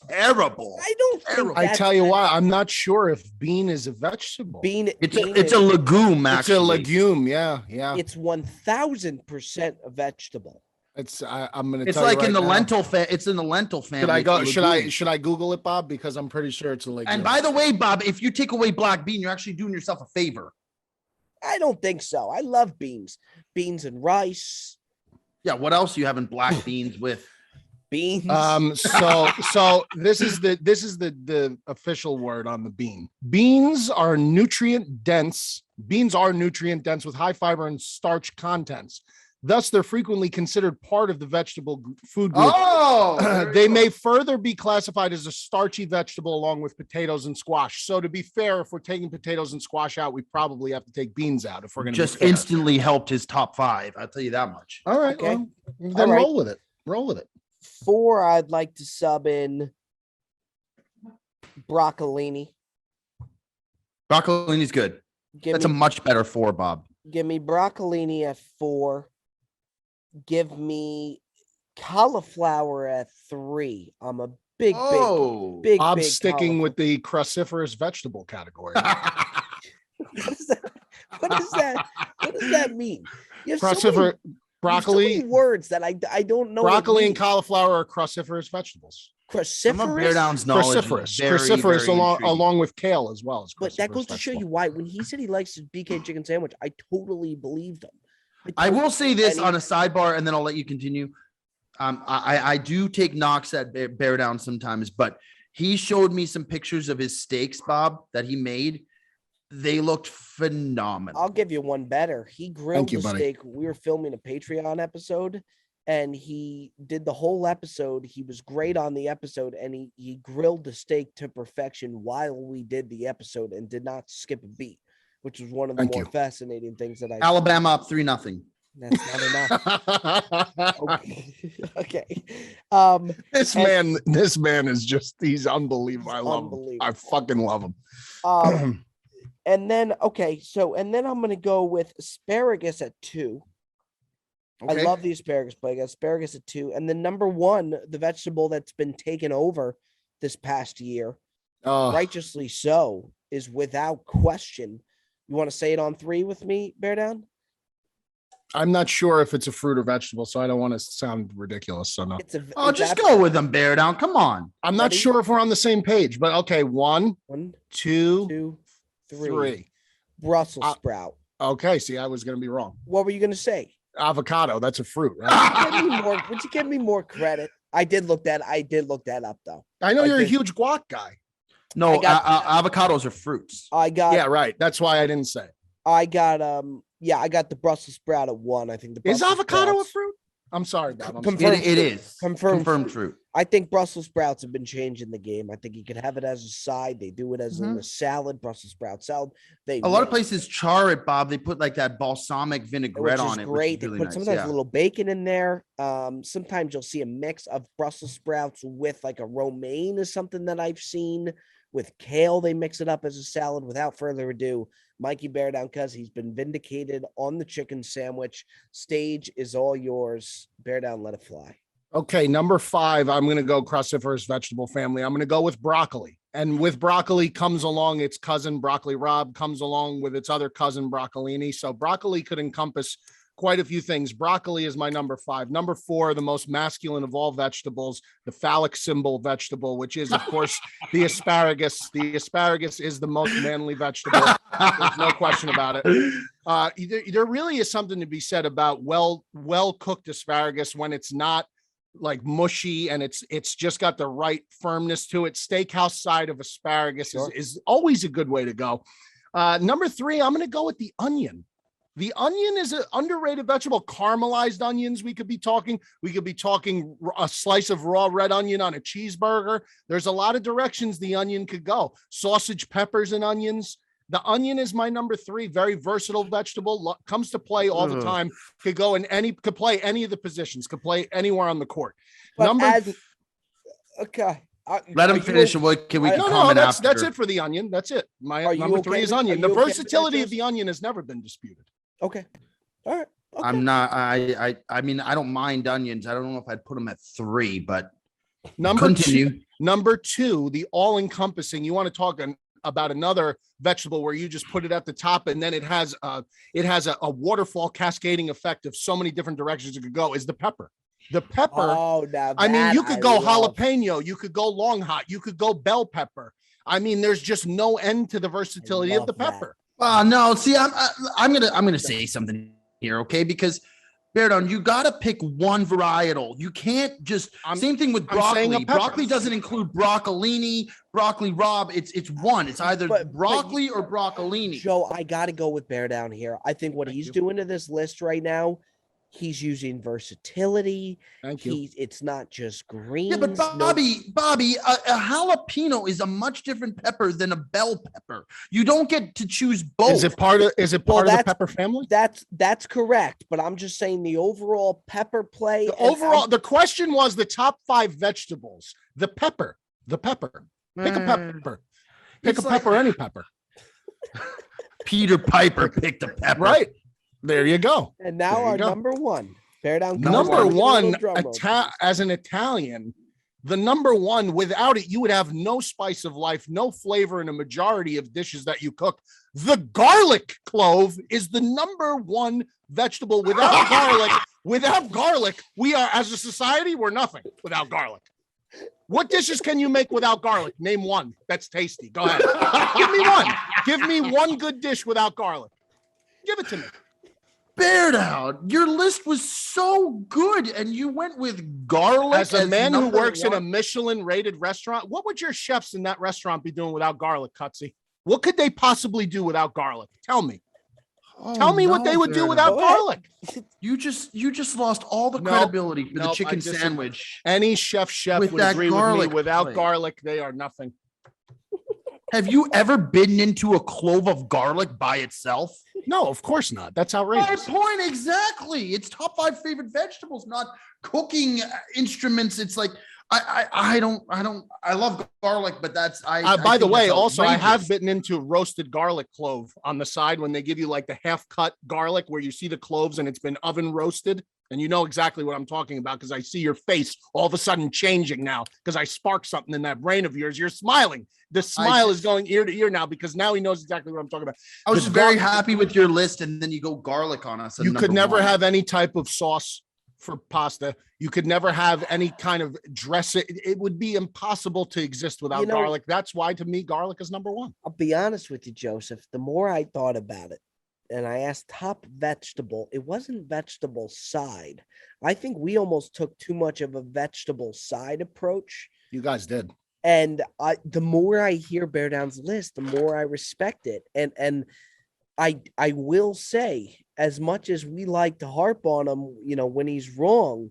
C: terrible.
A: I don't think
B: I
A: that's
B: tell you what, I'm not sure if bean is a vegetable.
A: bean.
C: It's
A: bean
C: a
A: is-
C: legume,
B: It's
C: actually.
B: a legume. Yeah.
A: It's 1,000% a vegetable.
B: I'm gonna.
C: It's
B: tell
C: like
B: you
C: in
B: right
C: the
B: now.
C: lentil it's in the lentil family.
B: Should I go?
C: It's a
B: Should I?
C: legume.
B: Should I Google it, Bob? Because I'm pretty sure it's a legume.
C: And by the way, Bob, if you take away black bean, you're actually doing yourself a favor.
A: I don't think so. I love beans. Beans and rice.
C: Yeah, what else are you having black beans with?
A: Beans.
B: So this is the official word on the bean. Beans are nutrient dense with high fiber and starch contents. Thus, they're frequently considered part of the vegetable food group.
C: Oh,
B: They may further be classified as a starchy vegetable along with potatoes and squash. So to be fair, if we're taking potatoes and squash out, we probably have to take beans out if we're going to
C: just
B: be fair.
C: instantly helped his top 5. I'll tell you that much.
B: All right.
A: Okay.
B: Well, then
A: All right.
B: roll with it. Roll with it.
A: 4, I'd like to sub in broccolini.
C: Broccolini's good. That's a much better 4, Bob.
A: Give me broccolini at 4. Give me cauliflower at 3. I'm a big.
B: I'm sticking with
A: cauliflower.
B: the cruciferous vegetable category.
A: What is that? What is that? What does that mean? You have
B: Crucifer, broccoli,
A: so many words that I don't know.
B: broccoli and cauliflower are cruciferous vegetables.
C: Some of Bear Down's knowledge is
B: Cruciferous along with kale as well as.
A: But that goes to show you why when he said he likes his BK chicken sandwich, I totally believed him.
C: I will say this on a sidebar, and then I'll let you continue. I do take knocks at Bear Down sometimes, but he showed me some pictures of his steaks, Bob, that he made. They looked phenomenal.
A: I'll give you one better. He grilled the
B: buddy.
A: steak. We were filming a Patreon episode, and he did the whole episode. He was great on the episode, and he grilled the steak to perfection while we did the episode and did not skip a beat, which was one of the more fascinating things that I
C: Alabama up 3-0.
A: That's not enough. Okay.
B: This man is just, he's unbelievable. I love him. I fucking love him.
A: And then I'm gonna go with asparagus at 2.
C: Okay.
A: I love the asparagus, but I got asparagus at 2. And then number 1, the vegetable that's been taken over this past year, righteously so, is without question. You want to say it on 3 with me, Bear Down?
B: I'm not sure if it's a fruit or vegetable, so I don't want to sound ridiculous. So no.
C: Just go with them, Bear Down. Come on.
B: I'm not sure if we're on the same page, but okay. 1,
A: 2, 3. Brussels sprout.
B: Okay. See, I was going to be wrong.
A: What were you going to say?
B: Avocado. That's a fruit, right?
A: Would you give me more credit? I did look that up though.
B: I know you're a huge guac guy.
C: No, avocados are fruits.
B: Yeah, right. That's why I didn't say it.
A: I got the Brussels sprout at 1. I think
B: is avocado a fruit? I'm sorry, Bob.
C: It is
A: confirmed
C: fruit.
A: I think Brussels sprouts have been changing the game. I think you could have it as a side. They do it as in a salad, Brussels sprout salad.
C: A lot of places char it, Bob. They put like that balsamic vinaigrette on it.
A: Great. They put sometimes a little bacon in there. Sometimes you'll see a mix of Brussels sprouts with like a romaine is something that I've seen. With kale, they mix it up as a salad. Without further ado, Mikey Bear Down, cuz he's been vindicated on the chicken sandwich. Stage is all yours. Bear Down, let it fly.
B: Okay, number 5, I'm going to go cruciferous vegetable family. I'm going to go with broccoli. And with broccoli comes along its cousin, broccoli Rob, comes along with its other cousin, broccolini. So broccoli could encompass quite a few things. Broccoli is my number 5. Number 4, the most masculine of all vegetables, the phallic symbol vegetable, which is, of course, the asparagus. The asparagus is the most manly vegetable. There's no question about it. There really is something to be said about well-cooked asparagus when it's not like mushy and it's just got the right firmness to it. Steakhouse side of asparagus is always a good way to go. Number 3, I'm going to go with the onion. The onion is an underrated vegetable. Caramelized onions, we could be talking a slice of raw red onion on a cheeseburger. There's a lot of directions the onion could go. Sausage, peppers, and onions. The onion is my number 3. Very versatile vegetable. Comes to play all the time. Could play any of the positions. Could play anywhere on the court.
A: Okay.
C: Let him finish. Can we comment after?
B: That's it for the onion. That's it. My number 3 is onion. The versatility of the onion has never been disputed.
A: Okay. All right. Okay.
C: I'm not. I mean, I don't mind onions. I don't know if I'd put them at 3, but
B: number 2, the all-encompassing. You want to talk about another vegetable where you just put it at the top and then it has a waterfall cascading effect of so many different directions it could go, is the pepper. The pepper. You could go jalapeno, you could go long hot, you could go bell pepper. I mean, there's just no end to the versatility of the pepper.
C: No, see, I'm gonna say something here, okay? Because Bear Down, you gotta pick one varietal. You can't just same thing with broccoli. Broccoli doesn't include broccolini, broccoli Rob. It's one. It's either broccoli or broccolini.
A: Joe, I gotta go with Bear Down here. I think what he's doing to this list right now He's using versatility.
B: Thank you.
A: It's not just greens.
C: Yeah, but Bobby, a jalapeno is a much different pepper than a bell pepper. You don't get to choose both.
B: Is it part of the pepper family?
A: That's correct. But I'm just saying the overall pepper play.
B: The question was the top 5 vegetables. The pepper. Pick a pepper. Pick a pepper, any pepper.
C: Peter Piper picked a pepper.
B: Right. There you go.
A: And now our number one. Bear down.
B: Number one, as an Italian, the number one, without it, you would have no spice of life, no flavor in a majority of dishes that you cook. The garlic clove is the number one vegetable. Without garlic, we are, as a society, we're nothing without garlic. What dishes can you make without garlic? Name one that's tasty. Go ahead. Give me one. Give me one good dish without garlic. Give it to me.
C: Bear down. Your list was so good, and you went with garlic.
B: As a man who works in a Michelin-rated restaurant, what would your chefs in that restaurant be doing without garlic, Cutsy? What could they possibly do without garlic? Tell me. Tell me what they would do without garlic.
C: You just lost all the credibility for the chicken sandwich.
B: Any chef would agree with me. Without garlic, they are nothing.
C: Have you ever bitten into a clove of garlic by itself?
B: No, of course not. That's outrageous.
C: My point exactly. It's top 5 favorite vegetables, not cooking instruments. It's like I love garlic, but that's
B: by the way, also I have bitten into roasted garlic clove on the side when they give you like the half cut garlic where you see the cloves and it's been oven roasted. And you know exactly what I'm talking about because I see your face all of a sudden changing now because I sparked something in that brain of yours. You're smiling. The smile is going ear to ear now because now he knows exactly what I'm talking about.
C: I was very happy with your list, and then you go garlic on us.
B: You could never have any type of sauce for pasta. You could never have any kind of dressing. It would be impossible to exist without garlic. That's why, to me, garlic is number one.
A: I'll be honest with you, Joseph. The more I thought about it, and I asked top vegetable, it wasn't vegetable side. I think we almost took too much of a vegetable side approach.
B: You guys did.
A: And the more I hear Bear Down's list, the more I respect it. And I will say, as much as we like to harp on him, when he's wrong,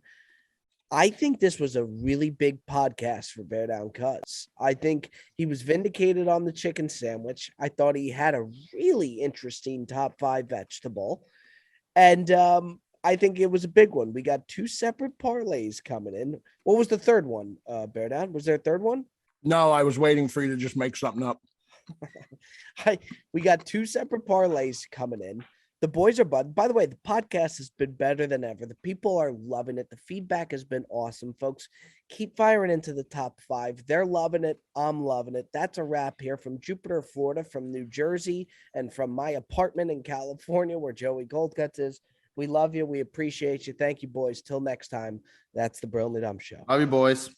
A: I think this was a really big podcast for Bear Down Cuts. I think he was vindicated on the chicken sandwich. I thought he had a really interesting top 5 vegetable. And I think it was a big one. We got 2 separate parlays coming in. What was the third one, Bear Down? Was there a third one?
B: No, I was waiting for you to just make something up.
A: We got 2 separate parlays coming in. The boys are budding. By the way, the podcast has been better than ever. The people are loving it. The feedback has been awesome, folks. Keep firing into the top 5. They're loving it. I'm loving it. That's a wrap here from Jupiter, Florida, from New Jersey, and from my apartment in California where Joey Goldcuts is. We love you. We appreciate you. Thank you, boys. Till next time, that's the Brilliantly Dumb Show.
C: Love you, boys.